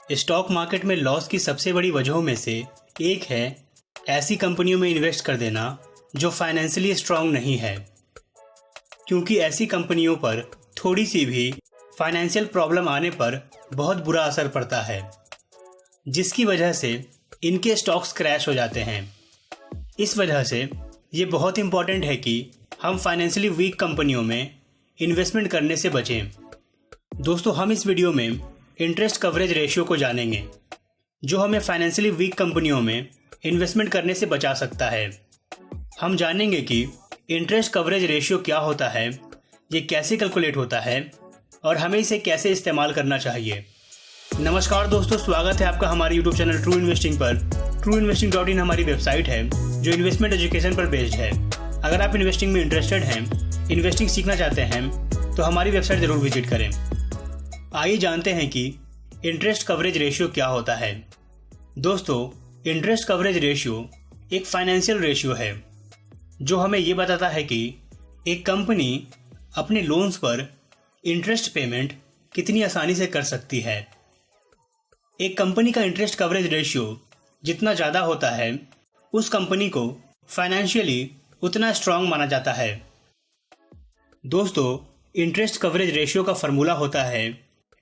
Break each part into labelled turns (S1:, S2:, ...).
S1: Stock market में loss की सबसे बड़ी वजहों में से एक है ऐसी कंपनियों में इन्वेस्ट कर देना जो फाइनेंशियली स्ट्रांग नहीं है, क्योंकि ऐसी कंपनियों पर थोड़ी सी भी फाइनेंशियल प्रॉब्लम आने पर बहुत बुरा असर पड़ता है, जिसकी वजह से इनके स्टॉक्स क्रैश हो जाते हैं। इस वजह से ये बहुत इंपॉर्टेंट है कि हम फाइनेंशियली वीक कंपनियों में इन्वेस्टमेंट करने से बचें। दोस्तों, हम इस वीडियो में इंटरेस्ट कवरेज रेशियो को जानेंगे, जो हमें फाइनेंशियली वीक कंपनियों में इन्वेस्टमेंट करने से बचा सकता है। हम जानेंगे कि इंटरेस्ट कवरेज रेशियो क्या होता है, ये कैसे कैलकुलेट होता है और हमें इसे कैसे इस्तेमाल करना चाहिए। नमस्कार दोस्तों, स्वागत है आपका हमारे YouTube चैनल ट्रू इन्वेस्टिंग पर। trueinvesting.in हमारी वेबसाइट है जो इन्वेस्टमेंट एजुकेशन पर बेस्ड है। अगर आप इन्वेस्टिंग में इंटरेस्टेड हैं, इन्वेस्टिंग सीखना चाहते हैं, तो हमारी वेबसाइट ज़रूर विजिट करें। आइए जानते हैं कि इंटरेस्ट कवरेज रेशियो क्या होता है। दोस्तों, इंटरेस्ट कवरेज रेशियो एक फाइनेंशियल रेशियो है जो हमें ये बताता है कि एक कंपनी अपने लोन्स पर इंटरेस्ट पेमेंट कितनी आसानी से कर सकती है। एक कंपनी का इंटरेस्ट कवरेज रेशियो जितना ज़्यादा होता है, उस कंपनी को फाइनेंशियली उतना स्ट्रांग माना जाता है। दोस्तों, इंटरेस्ट कवरेज रेशियो का फॉर्मूला होता है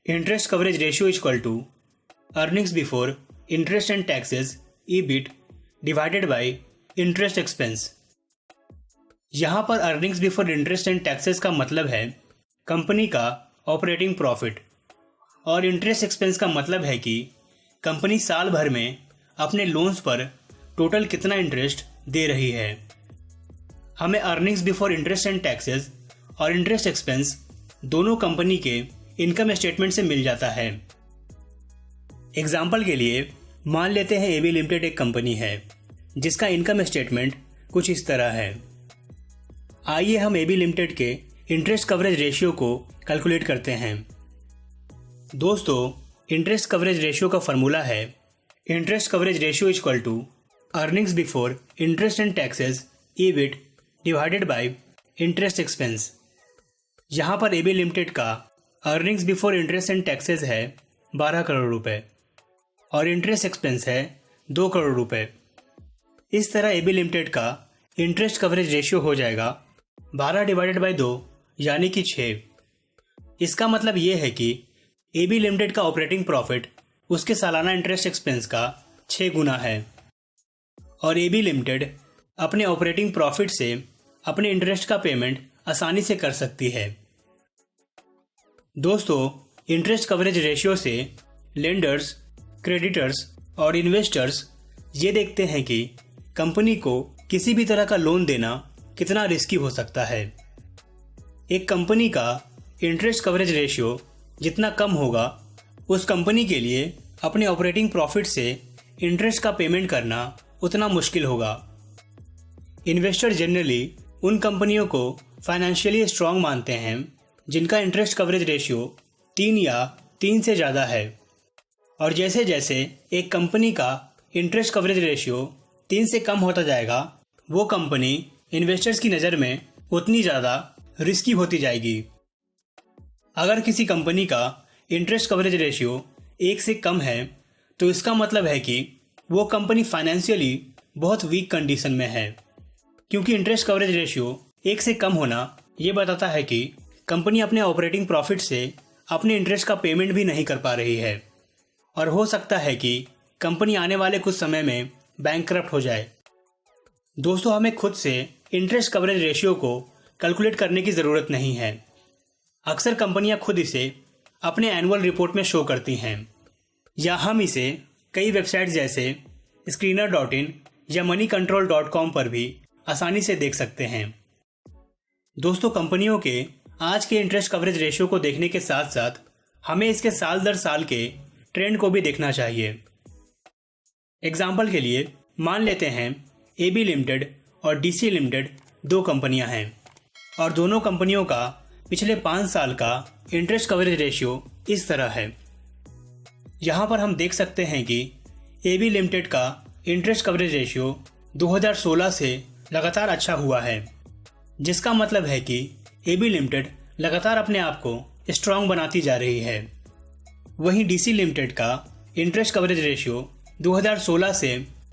S1: interest coverage ratio equal to earnings before interest and taxes EBIT divided by interest expense. यहाँ पर earnings before interest and taxes का मतलब है कंपनी का ऑपरेटिंग प्रॉफिट, और इंटरेस्ट एक्सपेंस का मतलब है कि कंपनी साल भर में अपने लोन्स पर टोटल कितना इंटरेस्ट दे रही है। हमें earnings before interest and taxes और इंटरेस्ट एक्सपेंस दोनों कंपनी के इनकम स्टेटमेंट से मिल जाता है। एग्जाम्पल के लिए मान लेते हैं AB लिमिटेड एक कंपनी है जिसका इनकम स्टेटमेंट कुछ इस तरह है। आइए हम AB लिमिटेड के इंटरेस्ट कवरेज रेशियो को कैलकुलेट करते हैं। दोस्तों, इंटरेस्ट कवरेज रेशियो का फॉर्मूला है interest coverage ratio equal to earnings before interest and taxes EBIT divided by interest expense. यहाँ पर AB लिमिटेड का earnings before interest and taxes है 12 करोड़ रुपए और इंटरेस्ट एक्सपेंस है 2 करोड़ रुपए। इस तरह AB लिमिटेड का इंटरेस्ट कवरेज रेशियो हो जाएगा 12 डिवाइडेड बाय 2 यानी कि 6। इसका मतलब ये है कि AB लिमिटेड का ऑपरेटिंग प्रॉफिट उसके सालाना इंटरेस्ट एक्सपेंस का 6 गुना है, और AB लिमिटेड अपने ऑपरेटिंग प्रॉफिट से अपने इंटरेस्ट का पेमेंट आसानी से कर सकती है। दोस्तों, इंटरेस्ट कवरेज रेशियो से लेंडर्स, क्रेडिटर्स और इन्वेस्टर्स ये देखते हैं कि कंपनी को किसी भी तरह का लोन देना कितना रिस्की हो सकता है। एक कंपनी का इंटरेस्ट कवरेज रेशियो जितना कम होगा, उस कंपनी के लिए अपने ऑपरेटिंग प्रॉफिट से इंटरेस्ट का पेमेंट करना उतना मुश्किल होगा। इन्वेस्टर जनरली उन कंपनियों को फाइनेंशियली स्ट्रांग मानते हैं जिनका इंटरेस्ट कवरेज रेशियो 3 या 3 से ज़्यादा है, और जैसे जैसे एक कंपनी का इंटरेस्ट कवरेज रेशियो 3 से कम होता जाएगा, वो कंपनी इन्वेस्टर्स की नज़र में उतनी ज़्यादा रिस्की होती जाएगी। अगर किसी कंपनी का इंटरेस्ट कवरेज रेशियो 1 से कम है, तो इसका मतलब है कि वो कंपनी फाइनेंशियली बहुत वीक कंडीशन में है, क्योंकि इंटरेस्ट कवरेज रेशियो 1 से कम होना ये बताता है कि कंपनी अपने ऑपरेटिंग प्रॉफिट से अपने इंटरेस्ट का पेमेंट भी नहीं कर पा रही है, और हो सकता है कि कंपनी आने वाले कुछ समय में बैंकक्रप्ट हो जाए। दोस्तों, हमें खुद से इंटरेस्ट कवरेज रेशियो को कैलकुलेट करने की ज़रूरत नहीं है। अक्सर कंपनियां खुद इसे अपने एनुअल रिपोर्ट में शो करती हैं, या हम इसे कई वेबसाइट जैसे screener.in या moneycontrol.com पर भी आसानी से देख सकते हैं। दोस्तों, कंपनियों के आज के इंटरेस्ट कवरेज रेशियो को देखने के साथ साथ हमें इसके साल दर साल के ट्रेंड को भी देखना चाहिए। एग्जाम्पल के लिए मान लेते हैं AB लिमिटेड और DC लिमिटेड 2 कंपनियां हैं, और दोनों कंपनियों का पिछले 5 साल का इंटरेस्ट कवरेज रेशियो इस तरह है। यहाँ पर हम देख सकते हैं कि AB लिमिटेड का इंटरेस्ट कवरेज रेशियो 2016 से लगातार अच्छा हुआ है, जिसका मतलब है कि AB लिमिटेड लगातार अपने आप को स्ट्रांग बनाती जा रही है। वहीं DC लिमिटेड का इंटरेस्ट कवरेज रेशियो 2016 से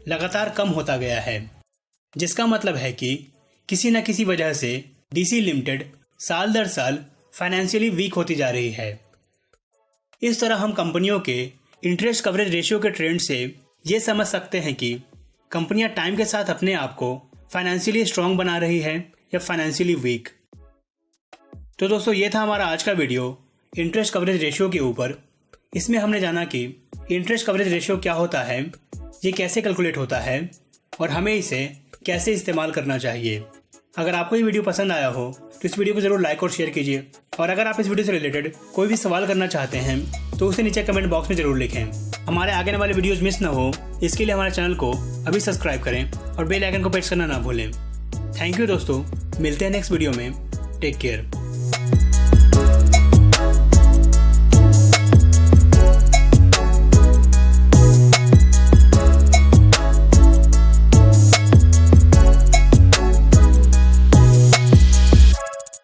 S1: लगातार कम होता गया है, जिसका मतलब है कि किसी न किसी वजह से डीसी लिमिटेड साल दर साल फाइनेंशियली वीक होती जा रही है। इस तरह हम कंपनियों के इंटरेस्ट कवरेज रेशियो के ट्रेंड से ये समझ सकते हैं कि कंपनियां टाइम के साथ अपने आप को फाइनेंशियली स्ट्रांग बना रही है या फाइनेंशियली वीक। तो दोस्तों, ये था हमारा आज का वीडियो इंटरेस्ट कवरेज रेशियो के ऊपर। इसमें हमने जाना कि इंटरेस्ट कवरेज रेशियो क्या होता है, ये कैसे कैलकुलेट होता है और हमें इसे कैसे इस्तेमाल करना चाहिए। अगर आपको ये वीडियो पसंद आया हो तो इस वीडियो को ज़रूर लाइक और शेयर कीजिए, और अगर आप इस वीडियो से रिलेटेड कोई भी सवाल करना चाहते हैं तो उसे नीचे कमेंट बॉक्स में ज़रूर लिखें। हमारे आगे वाले वीडियोज़ मिस ना हो, इसके लिए हमारे चैनल को अभी सब्सक्राइब करें और बेल आइकन को प्रेस करना ना भूलें। थैंक यू दोस्तों, मिलते हैं नेक्स्ट वीडियो में। Take care.